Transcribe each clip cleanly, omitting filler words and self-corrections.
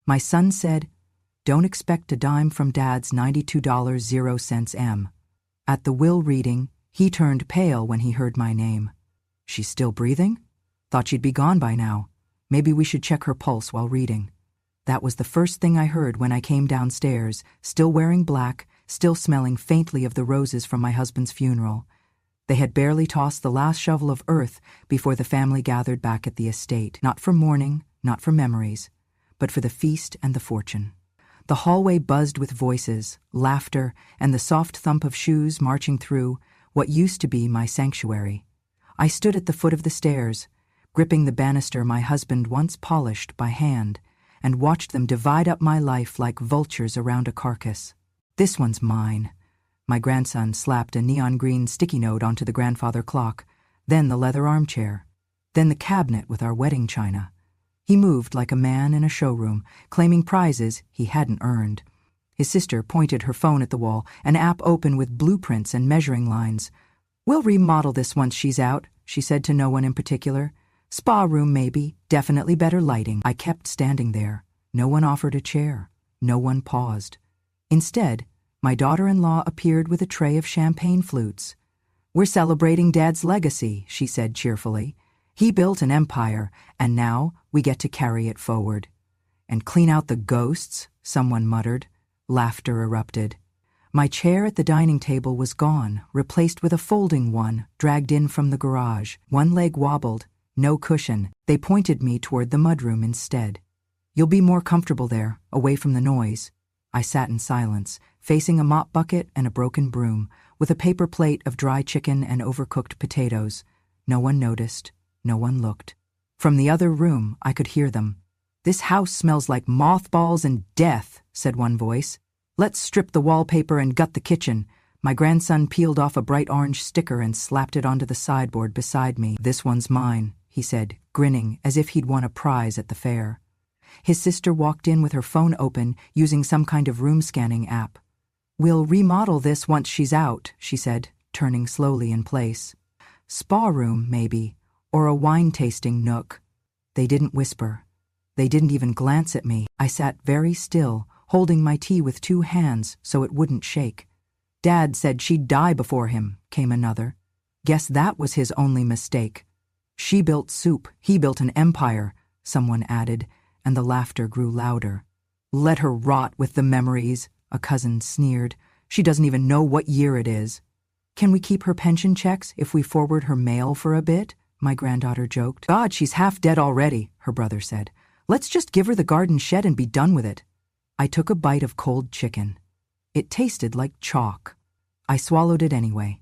My son said, "Don't expect a dime from Dad's $92.00 At the will reading, he turned pale when he heard my name. "She's still breathing? Thought she'd be gone by now. Maybe we should check her pulse while reading." That was the first thing I heard when I came downstairs, still wearing black, still smelling faintly of the roses from my husband's funeral. They had barely tossed the last shovel of earth before the family gathered back at the estate, not for mourning, not for memories, but for the feast and the fortune. The hallway buzzed with voices, laughter, and the soft thump of shoes marching through what used to be my sanctuary. I stood at the foot of the stairs, gripping the banister my husband once polished by hand, and watched them divide up my life like vultures around a carcass. "This one's mine." My grandson slapped a neon green sticky note onto the grandfather clock, then the leather armchair, then the cabinet with our wedding china. He moved like a man in a showroom, claiming prizes he hadn't earned. His sister pointed her phone at the wall, an app open with blueprints and measuring lines. "We'll remodel this once she's out," she said to no one in particular. "Spa room maybe, definitely better lighting." I kept standing there. No one offered a chair. No one paused. Instead, my daughter-in-law appeared with a tray of champagne flutes. "We're celebrating Dad's legacy," she said cheerfully. "He built an empire, and now we get to carry it forward." "And clean out the ghosts," someone muttered. Laughter erupted. My chair at the dining table was gone, replaced with a folding one dragged in from the garage. One leg wobbled, no cushion. They pointed me toward the mudroom instead. "You'll be more comfortable there, away from the noise." I sat in silence, facing a mop bucket and a broken broom, with a paper plate of dry chicken and overcooked potatoes. No one noticed. No one looked. From the other room, I could hear them. "This house smells like mothballs and death," said one voice. "Let's strip the wallpaper and gut the kitchen." My grandson peeled off a bright orange sticker and slapped it onto the sideboard beside me. "This one's mine," he said, grinning as if he'd won a prize at the fair. His sister walked in with her phone open, using some kind of room-scanning app. "We'll remodel this once she's out," she said, turning slowly in place. "Spa room, maybe, or a wine-tasting nook." They didn't whisper. They didn't even glance at me. I sat very still, holding my tea with two hands so it wouldn't shake. "Dad said she'd die before him," came another. "Guess that was his only mistake." "She built soup, he built an empire," someone added, and the laughter grew louder. "Let her rot with the memories," a cousin sneered. "She doesn't even know what year it is." "Can we keep her pension checks if we forward her mail for a bit?" my granddaughter joked. "God, she's half dead already," her brother said. "Let's just give her the garden shed and be done with it." I took a bite of cold chicken. It tasted like chalk. I swallowed it anyway.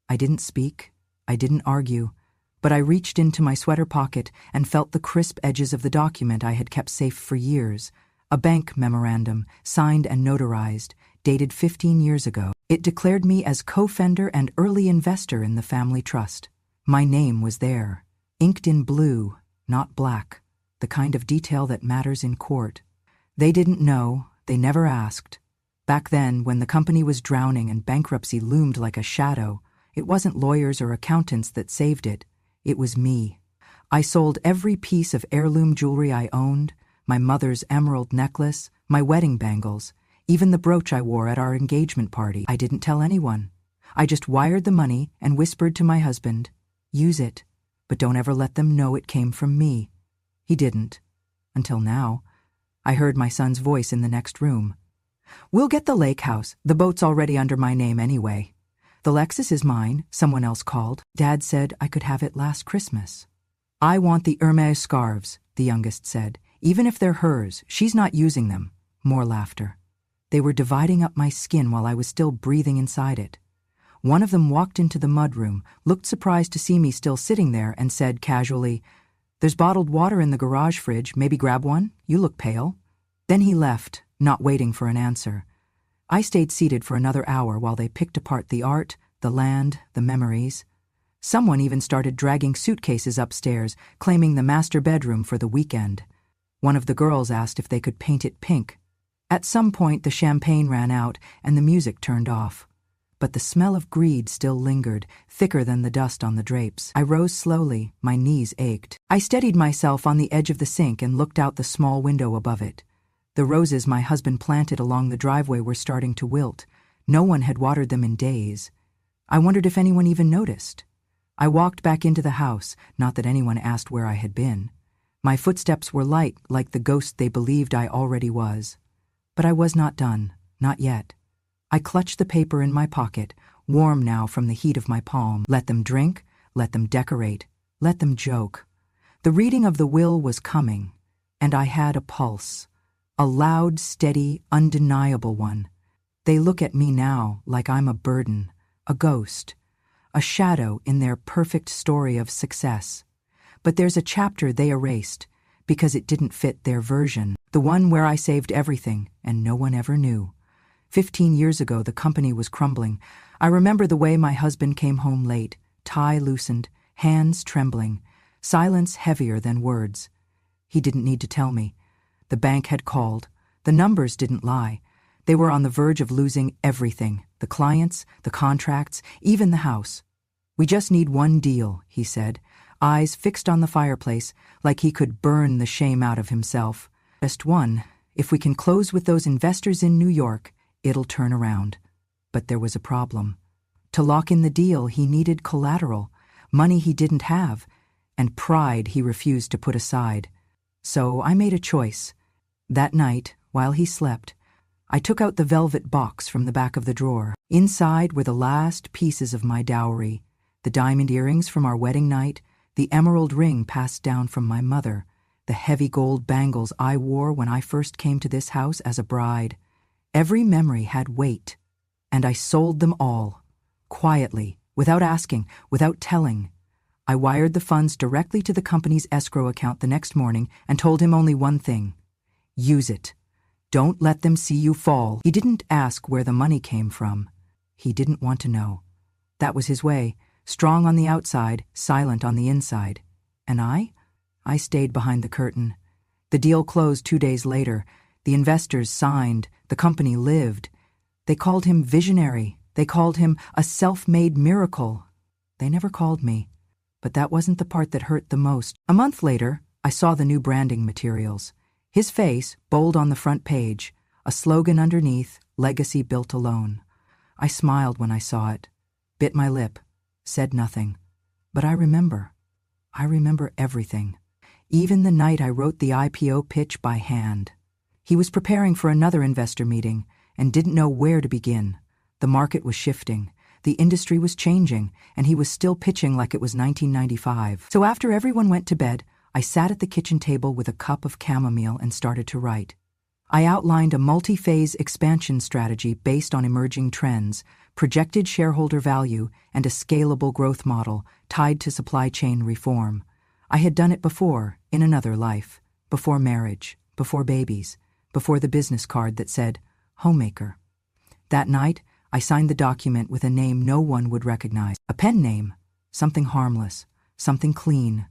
I didn't speak. I didn't argue. But I reached into my sweater pocket and felt the crisp edges of the document I had kept safe for years, a bank memorandum, signed and notarized, dated 15 years ago. It declared me as co-founder and early investor in the family trust. My name was there, inked in blue, not black, the kind of detail that matters in court. They didn't know, they never asked. Back then, when the company was drowning and bankruptcy loomed like a shadow, it wasn't lawyers or accountants that saved it. It was me. I sold every piece of heirloom jewelry I owned, my mother's emerald necklace, my wedding bangles, even the brooch I wore at our engagement party. I didn't tell anyone. I just wired the money and whispered to my husband, "Use it, but don't ever let them know it came from me." He didn't. Until now. I heard my son's voice in the next room. "We'll get the lake house. The boat's already under my name anyway." "The Lexus is mine," someone else called. "Dad said I could have it last Christmas." "I want the Hermès scarves," the youngest said. "Even if they're hers, she's not using them." More laughter. They were dividing up my skin while I was still breathing inside it. One of them walked into the mudroom, looked surprised to see me still sitting there, and said casually, "There's bottled water in the garage fridge. Maybe grab one? You look pale." Then he left, not waiting for an answer. I stayed seated for another hour while they picked apart the art, the land, the memories. Someone even started dragging suitcases upstairs, claiming the master bedroom for the weekend. One of the girls asked if they could paint it pink. At some point, the champagne ran out and the music turned off. But the smell of greed still lingered, thicker than the dust on the drapes. I rose slowly, my knees ached. I steadied myself on the edge of the sink and looked out the small window above it. The roses my husband planted along the driveway were starting to wilt. No one had watered them in days. I wondered if anyone even noticed. I walked back into the house, not that anyone asked where I had been. My footsteps were light, like the ghost they believed I already was. But I was not done, not yet. I clutched the paper in my pocket, warm now from the heat of my palm. Let them drink, let them decorate, let them joke. The reading of the will was coming, and I had a pulse. A loud, steady, undeniable one. They look at me now like I'm a burden, a ghost, a shadow in their perfect story of success. But there's a chapter they erased because it didn't fit their version, the one where I saved everything and no one ever knew. 15 years ago, the company was crumbling. I remember the way my husband came home late, tie loosened, hands trembling, silence heavier than words. He didn't need to tell me. The bank had called. The numbers didn't lie. They were on the verge of losing everything, the clients, the contracts, even the house. We just need one deal, he said, eyes fixed on the fireplace like he could burn the shame out of himself. Just one. If we can close with those investors in New York, it'll turn around. But there was a problem. To lock in the deal, he needed collateral, money he didn't have, and pride he refused to put aside. So I made a choice. That night, while he slept, I took out the velvet box from the back of the drawer. Inside were the last pieces of my dowry, the diamond earrings from our wedding night, the emerald ring passed down from my mother, the heavy gold bangles I wore when I first came to this house as a bride. Every memory had weight, and I sold them all, quietly, without asking, without telling. I wired the funds directly to the company's escrow account the next morning and told him only one thing: use it. Don't let them see you fall. He didn't ask where the money came from. He didn't want to know. That was his way, strong on the outside, silent on the inside. And I stayed behind the curtain. The deal closed 2 days later. The investors signed. The company lived. They called him visionary. They called him a self-made miracle. They never called me. But that wasn't the part that hurt the most. A month later, I saw the new branding materials. His face, bold on the front page, a slogan underneath, "Legacy built alone." I smiled when I saw it, bit my lip, said nothing. But I remember everything. Even the night I wrote the IPO pitch by hand. He was preparing for another investor meeting and didn't know where to begin. The market was shifting. The industry was changing, and he was still pitching like it was 1995. So after everyone went to bed, I sat at the kitchen table with a cup of chamomile and started to write. I outlined a multi-phase expansion strategy based on emerging trends, projected shareholder value, and a scalable growth model tied to supply chain reform. I had done it before, in another life, before marriage, before babies, before the business card that said, "Homemaker." That night, I signed the document with a name no one would recognize. A pen name, something harmless, something clean.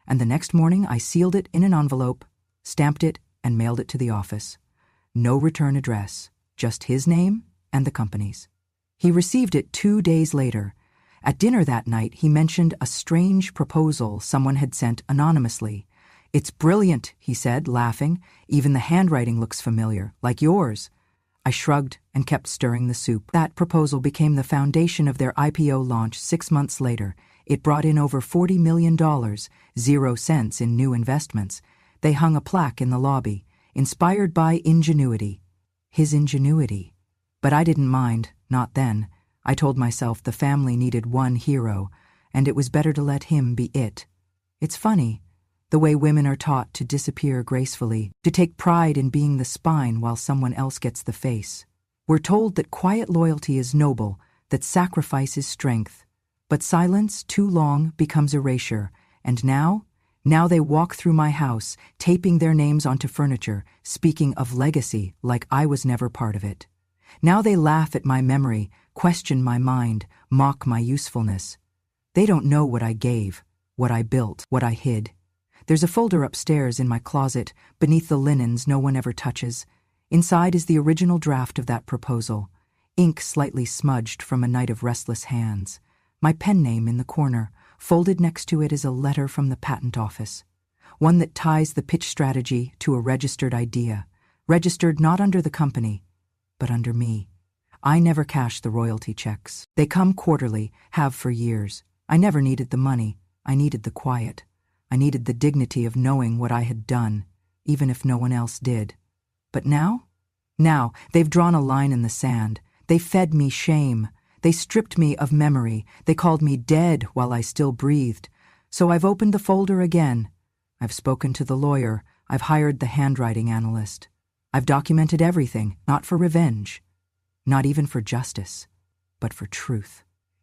And the next morning I sealed it in an envelope, stamped it, and mailed it to the office. No return address, just his name and the company's. He received it 2 days later. At dinner that night, he mentioned a strange proposal someone had sent anonymously. "It's brilliant," he said, laughing. "Even the handwriting looks familiar, like yours." I shrugged and kept stirring the soup. That proposal became the foundation of their IPO launch 6 months later. It brought in over $40 million, 0 cents in new investments. They hung a plaque in the lobby, inspired by ingenuity. His ingenuity. But I didn't mind, not then. I told myself the family needed one hero, and it was better to let him be it. It's funny, the way women are taught to disappear gracefully, to take pride in being the spine while someone else gets the face. We're told that quiet loyalty is noble, that sacrifice is strength. But silence too long becomes erasure, and now they walk through my house, taping their names onto furniture, speaking of legacy like I was never part of it. Now they laugh at my memory, question my mind, mock my usefulness. They don't know what I gave, what I built, what I hid. There's a folder upstairs in my closet, beneath the linens no one ever touches. Inside is the original draft of that proposal, ink slightly smudged from a night of restless hands. My pen name in the corner, folded next to it is a letter from the patent office, one that ties the pitch strategy to a registered idea. registered not under the company, but under me. I never cash the royalty checks. They come quarterly, have for years. I never needed the money. I needed the quiet. I needed the dignity of knowing what I had done, even if no one else did. But now? Now, they've drawn a line in the sand. They fed me shame. They stripped me of memory. They called me dead while I still breathed. So I've opened the folder again. I've spoken to the lawyer. I've hired the handwriting analyst. I've documented everything, not for revenge, not even for justice, but for truth.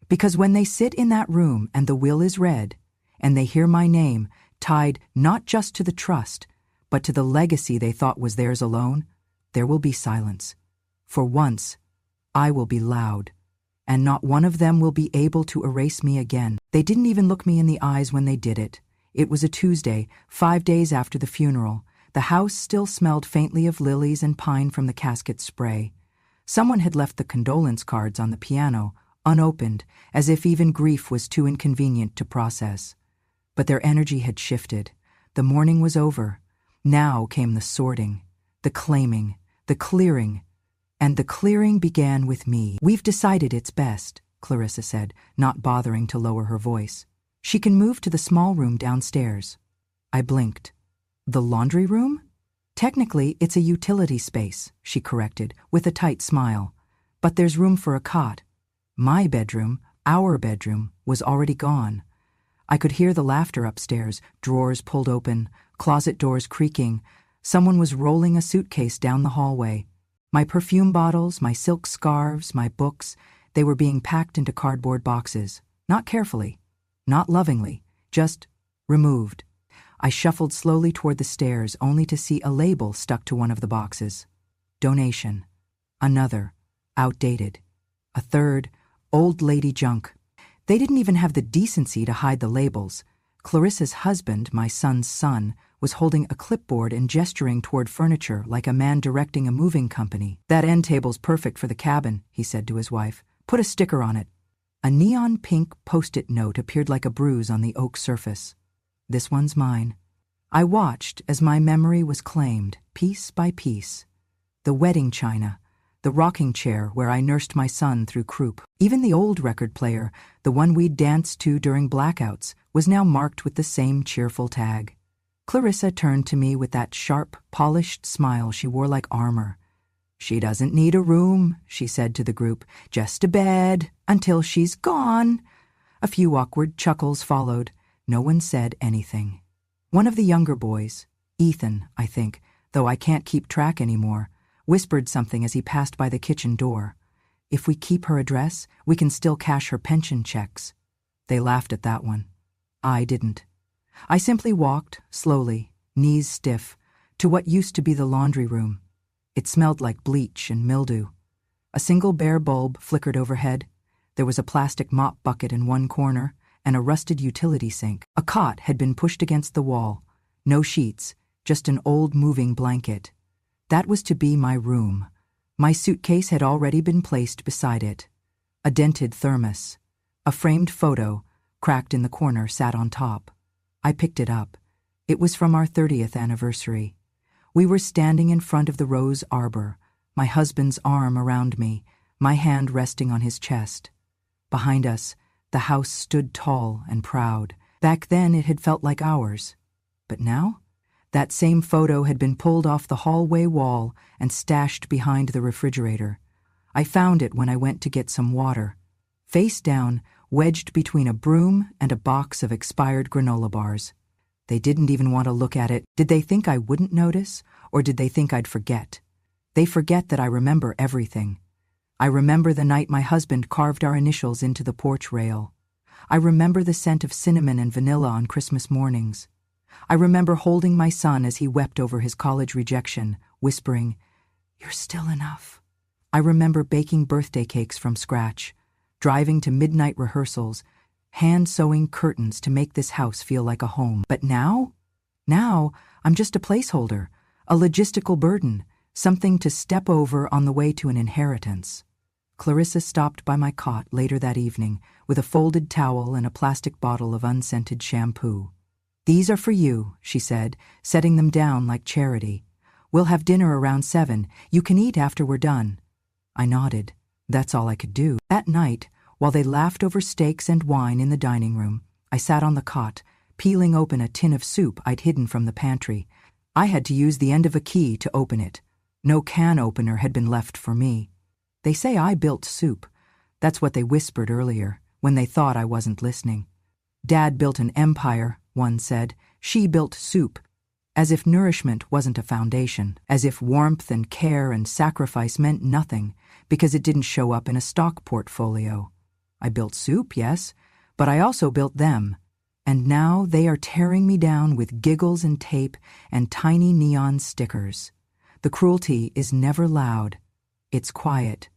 Because when they sit in that room and the will is read, and they hear my name tied not just to the trust, but to the legacy they thought was theirs alone, there will be silence. For once, I will be loud, and not one of them will be able to erase me again. They didn't even look me in the eyes when they did it. It was a Tuesday, 5 days after the funeral. The house still smelled faintly of lilies and pine from the casket spray. Someone had left the condolence cards on the piano, unopened, as if even grief was too inconvenient to process. But their energy had shifted. The mourning was over. Now came the sorting, the claiming, the clearing. And the clearing began with me. "We've decided it's best," Clarissa said, not bothering to lower her voice. "She can move to the small room downstairs." I blinked. "The laundry room?" "Technically, it's a utility space," she corrected, with a tight smile. "But there's room for a cot." My bedroom, our bedroom, was already gone. I could hear the laughter upstairs, drawers pulled open, closet doors creaking. Someone was rolling a suitcase down the hallway. My perfume bottles, my silk scarves, my books, they were being packed into cardboard boxes. Not carefully, not lovingly, just removed. I shuffled slowly toward the stairs, only to see a label stuck to one of the boxes. Donation. Another. Outdated. A third. Old lady junk. They didn't even have the decency to hide the labels. Clarissa's husband, my son's son, was holding a clipboard and gesturing toward furniture like a man directing a moving company. "That end table's perfect for the cabin," he said to his wife. "Put a sticker on it." A neon pink post-it note appeared like a bruise on the oak surface. "This one's mine." I watched as my memory was claimed, piece by piece. The wedding china, the rocking chair where I nursed my son through croup. Even the old record player, the one we'd danced to during blackouts, was now marked with the same cheerful tag. Clarissa turned to me with that sharp, polished smile she wore like armor. "She doesn't need a room," she said to the group, "just a bed, until she's gone." A few awkward chuckles followed. No one said anything. One of the younger boys, Ethan, I think, though I can't keep track anymore, whispered something as he passed by the kitchen door. "If we keep her address, we can still cash her pension checks." They laughed at that one. I didn't. I simply walked, slowly, knees stiff, to what used to be the laundry room. It smelled like bleach and mildew. A single bare bulb flickered overhead. There was a plastic mop bucket in one corner, and a rusted utility sink. A cot had been pushed against the wall. No sheets, just an old moving blanket. That was to be my room. My suitcase had already been placed beside it. A dented thermos. A framed photo, cracked in the corner, sat on top. I picked it up. It was from our 30th anniversary. We were standing in front of the rose arbor, my husband's arm around me, my hand resting on his chest. Behind us, the house stood tall and proud. Back then it had felt like ours. But now? That same photo had been pulled off the hallway wall and stashed behind the refrigerator. I found it when I went to get some water. Face down, wedged between a broom and a box of expired granola bars. They didn't even want to look at it. Did they think I wouldn't notice, or did they think I'd forget? They forget that I remember everything. I remember the night my husband carved our initials into the porch rail. I remember the scent of cinnamon and vanilla on Christmas mornings. I remember holding my son as he wept over his college rejection, whispering, "You're still enough." I remember baking birthday cakes from scratch, driving to midnight rehearsals, hand-sewing curtains to make this house feel like a home. But now? Now, I'm just a placeholder, a logistical burden, something to step over on the way to an inheritance. Clarissa stopped by my cot later that evening with a folded towel and a plastic bottle of unscented shampoo. "These are for you," she said, setting them down like charity. We'll have dinner around 7. You can eat after we're done. I nodded. That's all I could do. That night, while they laughed over steaks and wine in the dining room, I sat on the cot, peeling open a tin of soup I'd hidden from the pantry. I had to use the end of a key to open it. No can opener had been left for me. They say I built soup. That's what they whispered earlier, when they thought I wasn't listening. Dad built an empire, one said. She built soup. As if nourishment wasn't a foundation, as if warmth and care and sacrifice meant nothing because it didn't show up in a stock portfolio. I built soup, yes, but I also built them. And now they are tearing me down with giggles and tape and tiny neon stickers. The cruelty is never loud. It's quiet,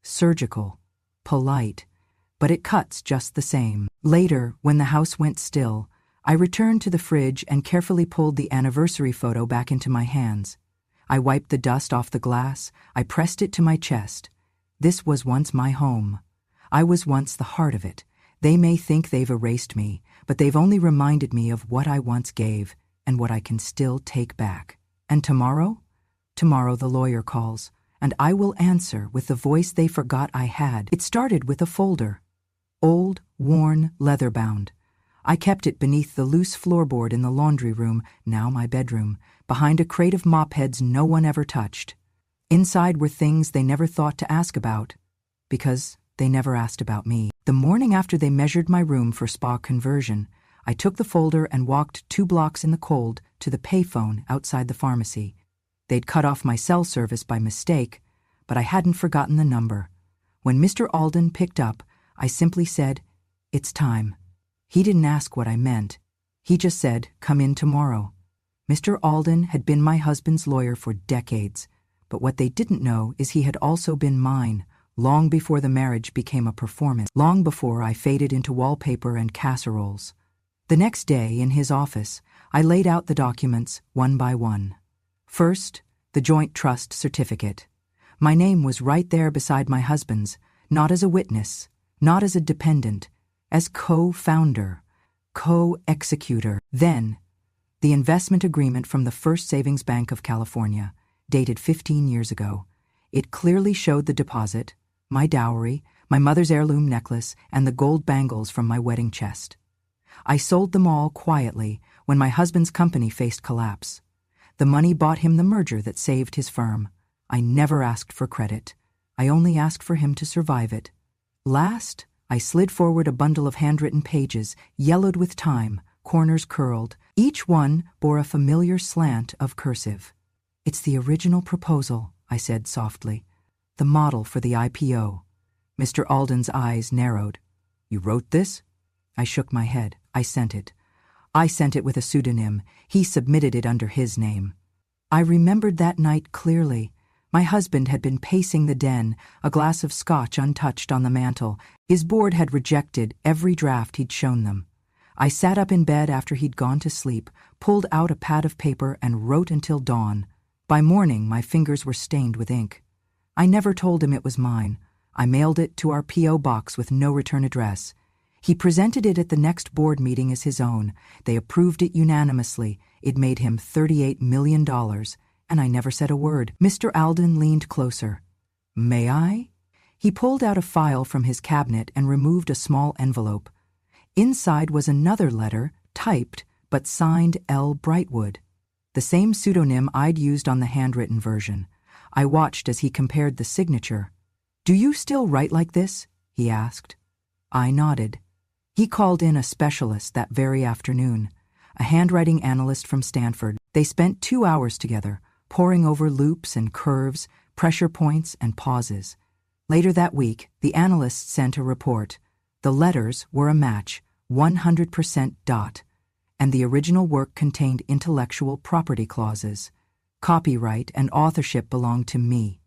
surgical, polite, but it cuts just the same. Later, when the house went still, I returned to the fridge and carefully pulled the anniversary photo back into my hands. I wiped the dust off the glass. I pressed it to my chest. This was once my home. I was once the heart of it. They may think they've erased me, but they've only reminded me of what I once gave and what I can still take back. And tomorrow? Tomorrow the lawyer calls, and I will answer with the voice they forgot I had. It started with a folder. Old, worn, leather-bound. I kept it beneath the loose floorboard in the laundry room, now my bedroom, behind a crate of mop heads no one ever touched. Inside were things they never thought to ask about, because they never asked about me. The morning after they measured my room for spa conversion, I took the folder and walked 2 blocks in the cold to the payphone outside the pharmacy. They'd cut off my cell service by mistake, but I hadn't forgotten the number. When Mr. Alden picked up, I simply said, "It's time." He didn't ask what I meant. He just said, "Come in tomorrow." Mr. Alden had been my husband's lawyer for decades, but what they didn't know is he had also been mine, long before the marriage became a performance, long before I faded into wallpaper and casseroles. The next day, in his office, I laid out the documents one by one. First, the joint trust certificate. My name was right there beside my husband's, not as a witness, not as a dependent, as co-founder, co-executor. Then, the investment agreement from the First Savings Bank of California, dated 15 years ago. It clearly showed the deposit, my dowry, my mother's heirloom necklace, and the gold bangles from my wedding chest. I sold them all quietly when my husband's company faced collapse. The money bought him the merger that saved his firm. I never asked for credit. I only asked for him to survive it. Last, I slid forward a bundle of handwritten pages, yellowed with time, corners curled. Each one bore a familiar slant of cursive. "It's the original proposal," I said softly. "The model for the IPO." Mr. Alden's eyes narrowed. "You wrote this?" I shook my head. I sent it. I sent it with a pseudonym. He submitted it under his name. I remembered that night clearly. My husband had been pacing the den, a glass of scotch untouched on the mantel. His board had rejected every draft he'd shown them. I sat up in bed after he'd gone to sleep, pulled out a pad of paper, and wrote until dawn. By morning, my fingers were stained with ink. I never told him it was mine. I mailed it to our P.O. box with no return address. He presented it at the next board meeting as his own. They approved it unanimously. It made him $38 million, and I never said a word. Mr. Alden leaned closer. "May I?" He pulled out a file from his cabinet and removed a small envelope. Inside was another letter, typed, but signed L. Brightwood, the same pseudonym I'd used on the handwritten version. I watched as he compared the signature. "Do you still write like this?" he asked. I nodded. He called in a specialist that very afternoon, a handwriting analyst from Stanford. They spent 2 hours together, poring over loops and curves, pressure points and pauses. Later that week, the analyst sent a report. The letters were a match, 100% dot, and the original work contained intellectual property clauses. Copyright and authorship belonged to me.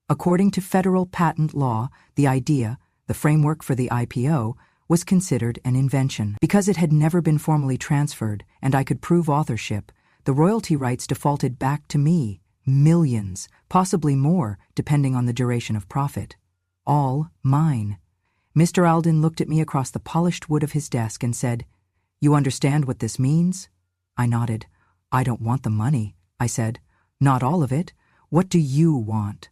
According to federal patent law, the idea, the framework for the IPO, was considered an invention. Because it had never been formally transferred and I could prove authorship, the royalty rights defaulted back to me. Millions, possibly more, depending on the duration of profit. All mine. Mr. Alden looked at me across the polished wood of his desk and said, "You understand what this means?" I nodded. "I don't want the money," I said. Not all of it. What do you want?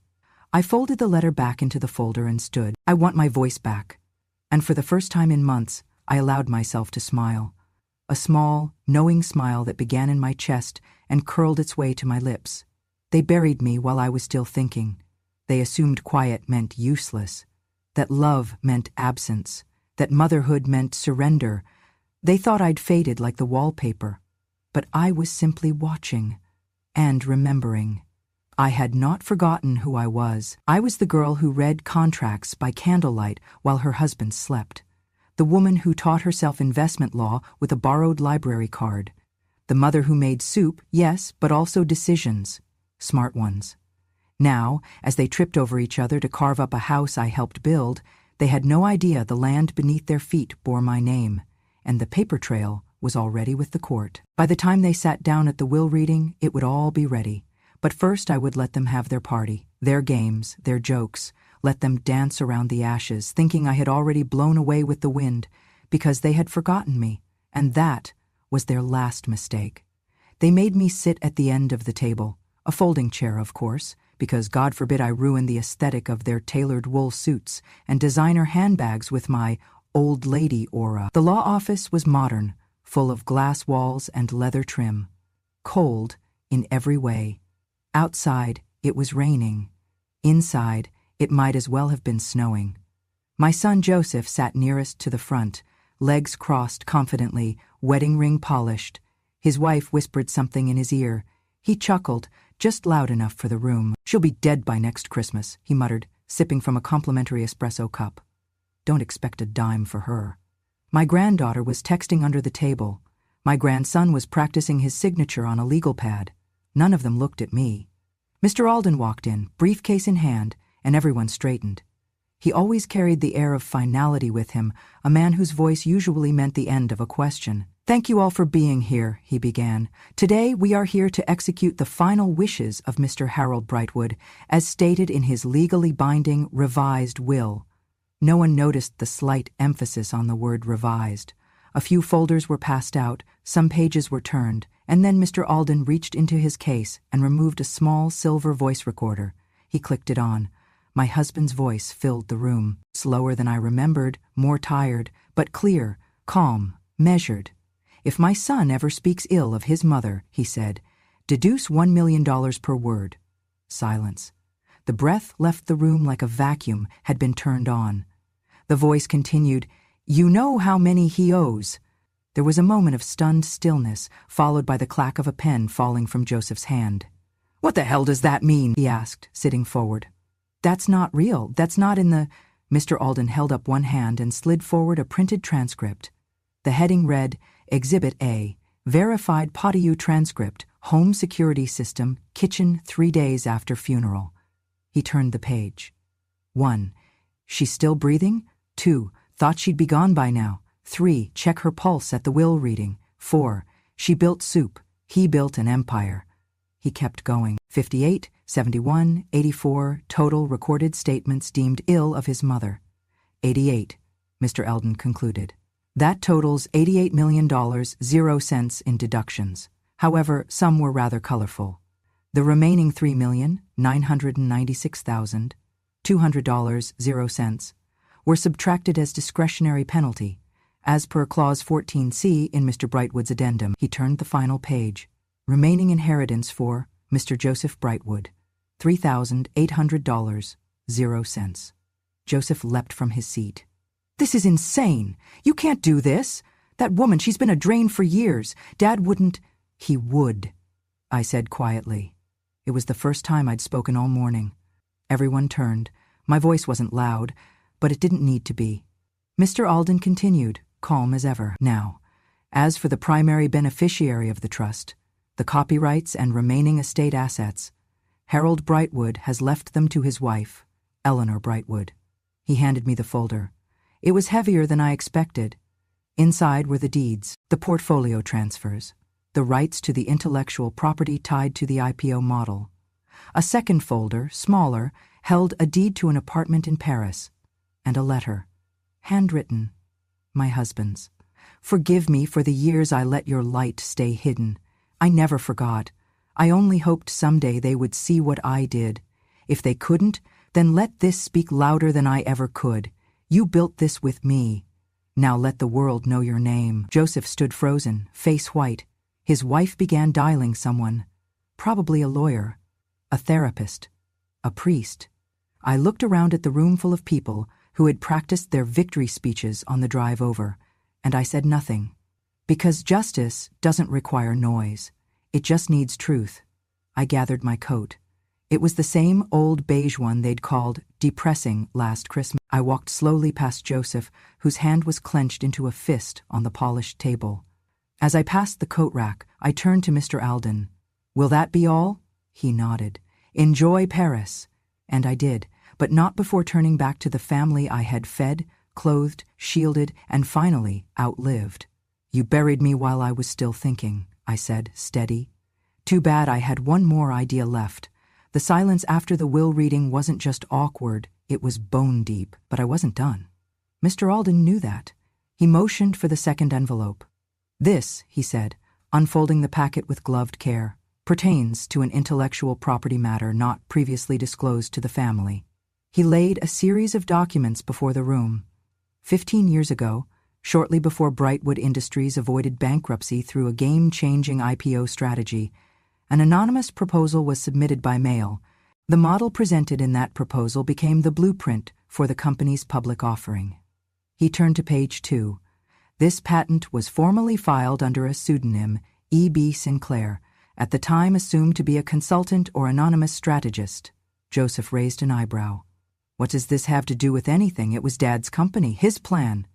I folded the letter back into the folder and stood. I want my voice back. And for the first time in months, I allowed myself to smile. A small, knowing smile that began in my chest and curled its way to my lips. They buried me while I was still thinking. They assumed quiet meant useless, that love meant absence, that motherhood meant surrender. They thought I'd faded like the wallpaper, but I was simply watching and remembering. I had not forgotten who I was. I was the girl who read contracts by candlelight while her husband slept, the woman who taught herself investment law with a borrowed library card, the mother who made soup, yes, but also decisions, smart ones. Now, as they tripped over each other to carve up a house I helped build, they had no idea the land beneath their feet bore my name, and the paper trail was already with the court. By the time they sat down at the will reading, it would all be ready. But first I would let them have their party, their games, their jokes, let them dance around the ashes, thinking I had already blown away with the wind, because they had forgotten me, and that was their last mistake. They made me sit at the end of the table, a folding chair, of course, because God forbid I ruin the aesthetic of their tailored wool suits and designer handbags with my old lady aura. The law office was modern, full of glass walls and leather trim. Cold in every way. Outside, it was raining. Inside, it might as well have been snowing. My son Joseph sat nearest to the front, legs crossed confidently, wedding ring polished. His wife whispered something in his ear. He chuckled, just loud enough for the room. "She'll be dead by next Christmas," he muttered, sipping from a complimentary espresso cup. "Don't expect a dime for her." My granddaughter was texting under the table. My grandson was practicing his signature on a legal pad. None of them looked at me. Mr. Alden walked in, briefcase in hand, and everyone straightened. He always carried the air of finality with him, a man whose voice usually meant the end of a question. "Thank you all for being here," he began. "Today we are here to execute the final wishes of Mr. Harold Brightwood, as stated in his legally binding revised will." No one noticed the slight emphasis on the word revised. A few folders were passed out, some pages were turned, and then Mr. Alden reached into his case and removed a small silver voice recorder. He clicked it on. My husband's voice filled the room, slower than I remembered, more tired, but clear, calm, measured. "If my son ever speaks ill of his mother," he said, "deduce $1 million per word." Silence. The breath left the room like a vacuum had been turned on. The voice continued, "You know how many he owes." There was a moment of stunned stillness, followed by the clack of a pen falling from Joseph's hand. "What the hell does that mean?" he asked, sitting forward. "That's not real. That's not in the—" Mr. Alden held up one hand and slid forward a printed transcript. The heading read, Exhibit A, Verified POTIU Transcript, Home Security System, Kitchen 3 days after funeral. He turned the page. 1. She's still breathing? 2. Thought she'd be gone by now. 3. Check her pulse at the will reading. 4. She built soup. He built an empire. He kept going. 58, 71, 84, total recorded statements deemed ill of his mother. 88, Mr. Alden concluded. That totals $88 million, 0 cents in deductions. However, some were rather colorful. The remaining $3,996,200, 0 cents, were subtracted as discretionary penalty, as per Clause 14C in Mr. Brightwood's addendum. He turned the final page. Remaining inheritance for Mr. Joseph Brightwood, $3,800, 0 cents. Joseph leapt from his seat. "This is insane. You can't do this. That woman, she's been a drain for years. Dad wouldn't—" "He would," I said quietly. It was the first time I'd spoken all morning. Everyone turned. My voice wasn't loud, but it didn't need to be. Mr. Alden continued, calm as ever. "Now, as for the primary beneficiary of the trust, the copyrights and remaining estate assets, Harold Brightwood has left them to his wife, Eleanor Brightwood." He handed me the folder. It was heavier than I expected. Inside were the deeds, the portfolio transfers, the rights to the intellectual property tied to the IPO model. A second folder, smaller, held a deed to an apartment in Paris, and a letter, handwritten, my husband's. "Forgive me for the years I let your light stay hidden. I never forgot. I only hoped someday they would see what I did. If they couldn't, then let this speak louder than I ever could. You built this with me. Now let the world know your name." Joseph stood frozen, face white. His wife began dialing someone. Probably a lawyer, a therapist, a priest. I looked around at the room full of people who had practiced their victory speeches on the drive over, and I said nothing. Because justice doesn't require noise. It just needs truth. I gathered my coat. It was the same old beige one they'd called depressing last Christmas. I walked slowly past Joseph, whose hand was clenched into a fist on the polished table. As I passed the coat rack, I turned to Mr. Alden. "Will that be all?" He nodded. "Enjoy Paris." And I did, but not before turning back to the family I had fed, clothed, shielded, and finally outlived. "You buried me while I was still thinking," I said, steady. Too bad I had one more idea left. The silence after the will reading wasn't just awkward, it was bone deep, but I wasn't done. Mr. Alden knew that. He motioned for the second envelope. "This," he said, unfolding the packet with gloved care, "pertains to an intellectual property matter not previously disclosed to the family." He laid a series of documents before the room. 15 years ago, shortly before Brightwood Industries avoided bankruptcy through a game-changing IPO strategy, an anonymous proposal was submitted by mail. The model presented in that proposal became the blueprint for the company's public offering. He turned to page 2. This patent was formally filed under a pseudonym, E.B. Sinclair, at the time assumed to be a consultant or anonymous strategist. Joseph raised an eyebrow. "What does this have to do with anything? It was Dad's company, his plan."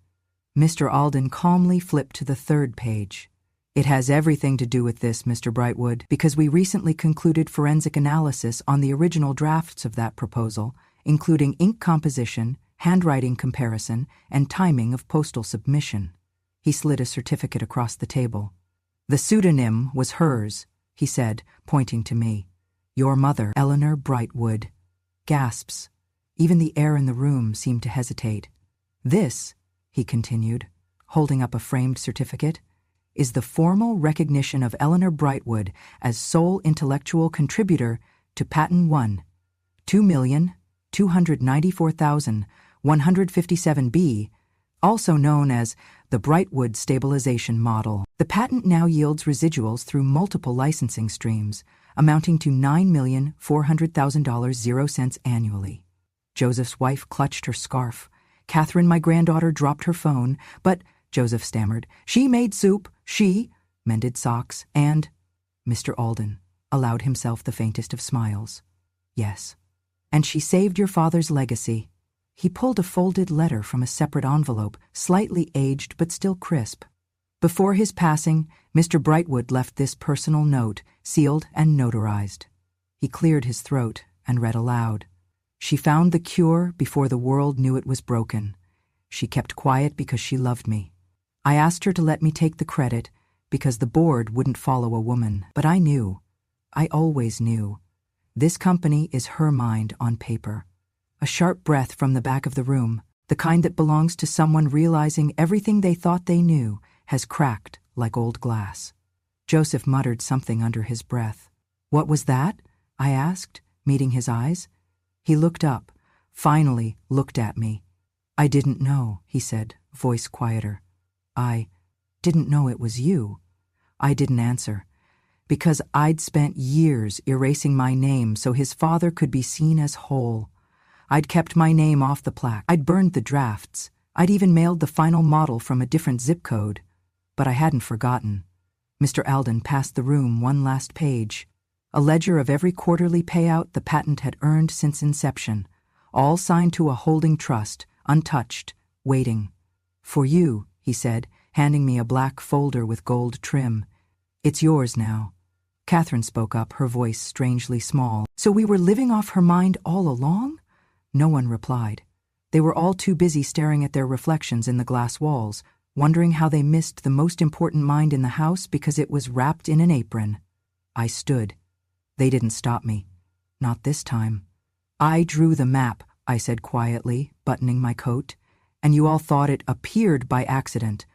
Mr. Alden calmly flipped to the third page. "It has everything to do with this, Mr. Brightwood, because we recently concluded forensic analysis on the original drafts of that proposal, including ink composition, handwriting comparison, and timing of postal submission." He slid a certificate across the table. "The pseudonym was hers," he said, pointing to me. "Your mother, Eleanor Brightwood." Gasps. Even the air in the room seemed to hesitate. "This," he continued, holding up a framed certificate, "is the formal recognition of Eleanor Brightwood as sole intellectual contributor to Patent 1, 2,294,157B, also known as the Brightwood Stabilization Model. The patent now yields residuals through multiple licensing streams, amounting to $9,400,000 annually." Joseph's wife clutched her scarf. Catherine, my granddaughter, dropped her phone, but, Joseph stammered, "She made soup, she mended socks, and—" Mr. Alden allowed himself the faintest of smiles. "Yes. And she saved your father's legacy." He pulled a folded letter from a separate envelope, slightly aged but still crisp. "Before his passing, Mr. Brightwood left this personal note, sealed and notarized." He cleared his throat and read aloud. "She found the cure before the world knew it was broken. She kept quiet because she loved me. I asked her to let me take the credit because the board wouldn't follow a woman. But I knew. I always knew. This company is her mind on paper." A sharp breath from the back of the room, the kind that belongs to someone realizing everything they thought they knew has cracked like old glass. Joseph muttered something under his breath. "What was that?" I asked, meeting his eyes. He looked up, finally looked at me. "I didn't know," he said, voice quieter. "I didn't know it was you." I didn't answer, because I'd spent years erasing my name so his father could be seen as whole. I'd kept my name off the plaque. I'd burned the drafts. I'd even mailed the final model from a different zip code. But I hadn't forgotten. Mr. Alden passed the room one last page. A ledger of every quarterly payout the patent had earned since inception, all signed to a holding trust, untouched, waiting. "For you," he said, handing me a black folder with gold trim. "It's yours now." Catherine spoke up, her voice strangely small. "So we were living off her mind all along?" No one replied. They were all too busy staring at their reflections in the glass walls, wondering how they missed the most important mind in the house because it was wrapped in an apron. I stood. They didn't stop me. Not this time. "I drew the map," I said quietly, buttoning my coat, "and you all thought it appeared by accident."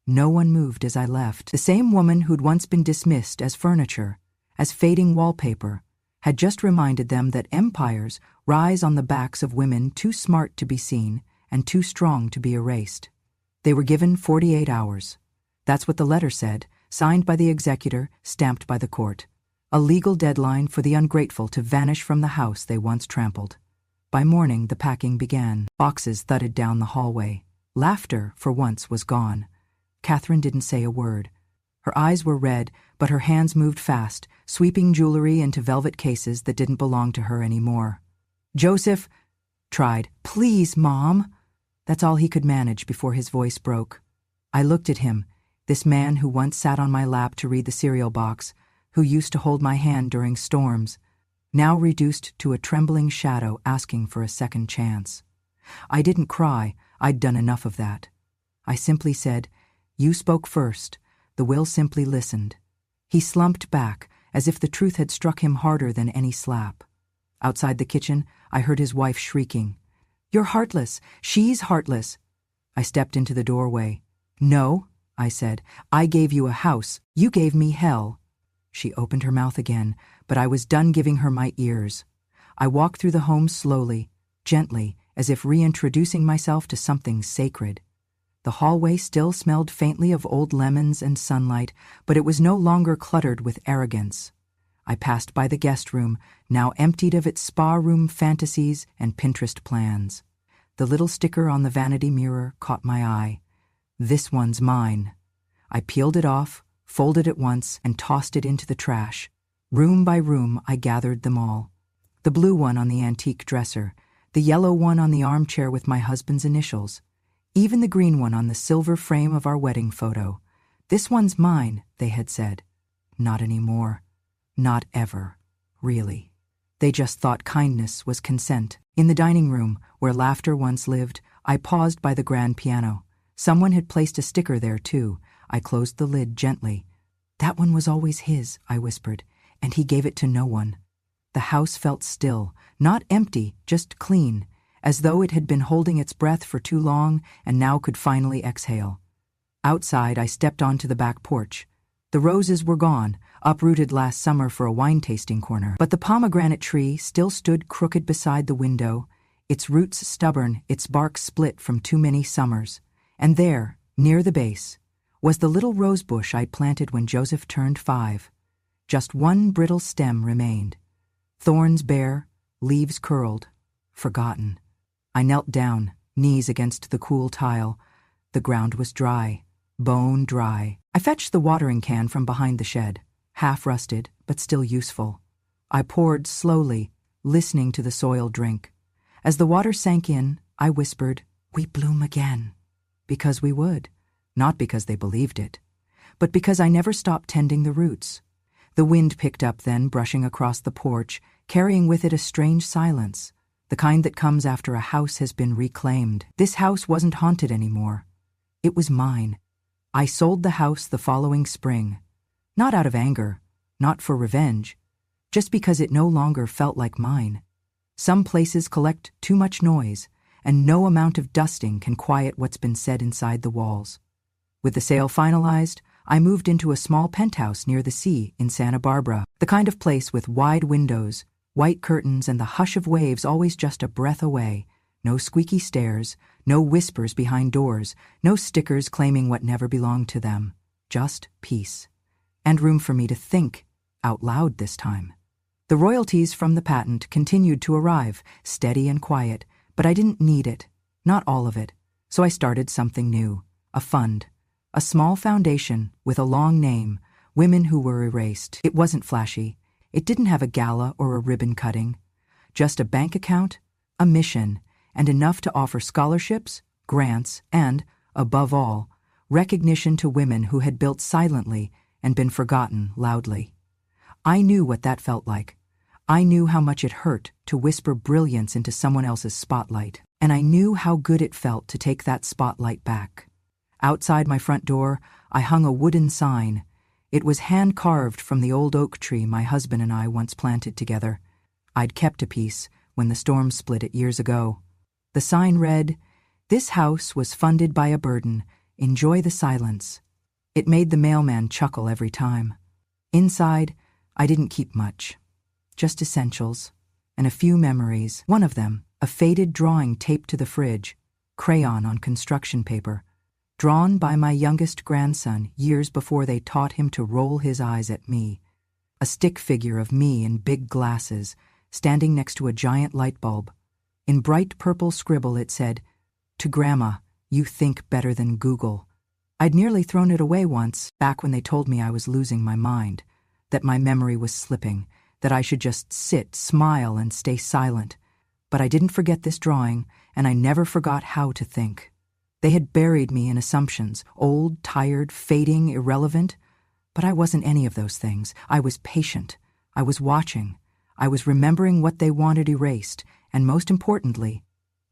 No one moved as I left. The same woman who'd once been dismissed as furniture, as fading wallpaper, had just reminded them that empires rise on the backs of women too smart to be seen and too strong to be erased. They were given 48 hours. That's what the letter said, signed by the executor, stamped by the court. A legal deadline for the ungrateful to vanish from the house they once trampled. By morning, the packing began. Boxes thudded down the hallway. Laughter, for once, was gone. Catherine didn't say a word. Her eyes were red, but her hands moved fast, sweeping jewelry into velvet cases that didn't belong to her anymore. Joseph tried, "Please, Mom." That's all he could manage before his voice broke. I looked at him, this man who once sat on my lap to read the cereal box, who used to hold my hand during storms, now reduced to a trembling shadow asking for a second chance. I didn't cry, I'd done enough of that. I simply said, "You spoke first." The will simply listened. He slumped back, as if the truth had struck him harder than any slap. Outside the kitchen, I heard his wife shrieking, "You're heartless! She's heartless!" I stepped into the doorway. "No," I said, "I gave you a house. You gave me hell." She opened her mouth again, but I was done giving her my ears. I walked through the home slowly, gently, as if reintroducing myself to something sacred. The hallway still smelled faintly of old lemons and sunlight, but it was no longer cluttered with arrogance. I passed by the guest room, now emptied of its spa room fantasies and Pinterest plans. The little sticker on the vanity mirror caught my eye. "This one's mine." I peeled it off, folded it once, and tossed it into the trash. Room by room, I gathered them all. The blue one on the antique dresser, the yellow one on the armchair with my husband's initials, even the green one on the silver frame of our wedding photo. "This one's mine," they had said. Not anymore. Not ever. Really. They just thought kindness was consent. In the dining room, where laughter once lived, I paused by the grand piano. Someone had placed a sticker there, too. I closed the lid gently. "That one was always his," I whispered, "and he gave it to no one." The house felt still, not empty, just clean, as though it had been holding its breath for too long and now could finally exhale. Outside, I stepped onto the back porch. The roses were gone, uprooted last summer for a wine-tasting corner, but the pomegranate tree still stood crooked beside the window, its roots stubborn, its bark split from too many summers. And there, near the base, was the little rose bush I'd planted when Joseph turned 5. Just one brittle stem remained. Thorns bare, leaves curled, forgotten. I knelt down, knees against the cool tile. The ground was dry, bone dry. I fetched the watering can from behind the shed, half-rusted, but still useful. I poured slowly, listening to the soil drink. As the water sank in, I whispered, "We bloom again." Because we would. Not because they believed it, but because I never stopped tending the roots. The wind picked up then, brushing across the porch, carrying with it a strange silence, the kind that comes after a house has been reclaimed. This house wasn't haunted anymore. It was mine. I sold the house the following spring. Not out of anger, not for revenge, just because it no longer felt like mine. Some places collect too much noise, and no amount of dusting can quiet what's been said inside the walls. With the sale finalized, I moved into a small penthouse near the sea in Santa Barbara, the kind of place with wide windows, white curtains, and the hush of waves always just a breath away. No squeaky stairs, no whispers behind doors, no stickers claiming what never belonged to them. Just peace. And room for me to think, out loud this time. The royalties from the patent continued to arrive, steady and quiet, but I didn't need it, not all of it. So I started something new, a fund. A small foundation with a long name, Women Who Were Erased. It wasn't flashy. It didn't have a gala or a ribbon cutting. Just a bank account, a mission, and enough to offer scholarships, grants, and, above all, recognition to women who had built silently and been forgotten loudly. I knew what that felt like. I knew how much it hurt to whisper brilliance into someone else's spotlight, and I knew how good it felt to take that spotlight back. Outside my front door, I hung a wooden sign. It was hand-carved from the old oak tree my husband and I once planted together. I'd kept a piece when the storm split it years ago. The sign read, "This house was funded by a burden. Enjoy the silence." It made the mailman chuckle every time. Inside, I didn't keep much, just essentials, and a few memories. One of them, a faded drawing taped to the fridge, crayon on construction paper, drawn by my youngest grandson years before they taught him to roll his eyes at me. A stick figure of me in big glasses, standing next to a giant light bulb. In bright purple scribble it said, "To Grandma, you think better than Google." I'd nearly thrown it away once, back when they told me I was losing my mind, that my memory was slipping, that I should just sit, smile, and stay silent. But I didn't forget this drawing, and I never forgot how to think. They had buried me in assumptions, old, tired, fading, irrelevant. But I wasn't any of those things. I was patient. I was watching. I was remembering what they wanted erased, and most importantly,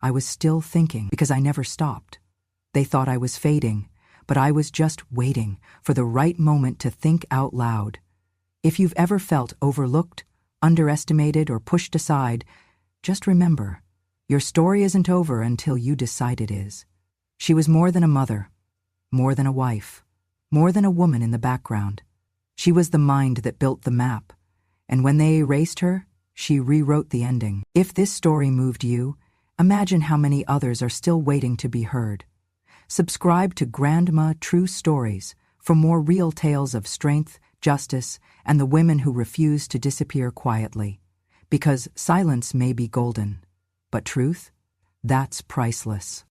I was still thinking because I never stopped. They thought I was fading, but I was just waiting for the right moment to think out loud. If you've ever felt overlooked, underestimated, or pushed aside, just remember, your story isn't over until you decide it is. She was more than a mother, more than a wife, more than a woman in the background. She was the mind that built the map, and when they erased her, she rewrote the ending. If this story moved you, imagine how many others are still waiting to be heard. Subscribe to Grandma True Stories for more real tales of strength, justice, and the women who refuse to disappear quietly. Because silence may be golden, but truth, that's priceless.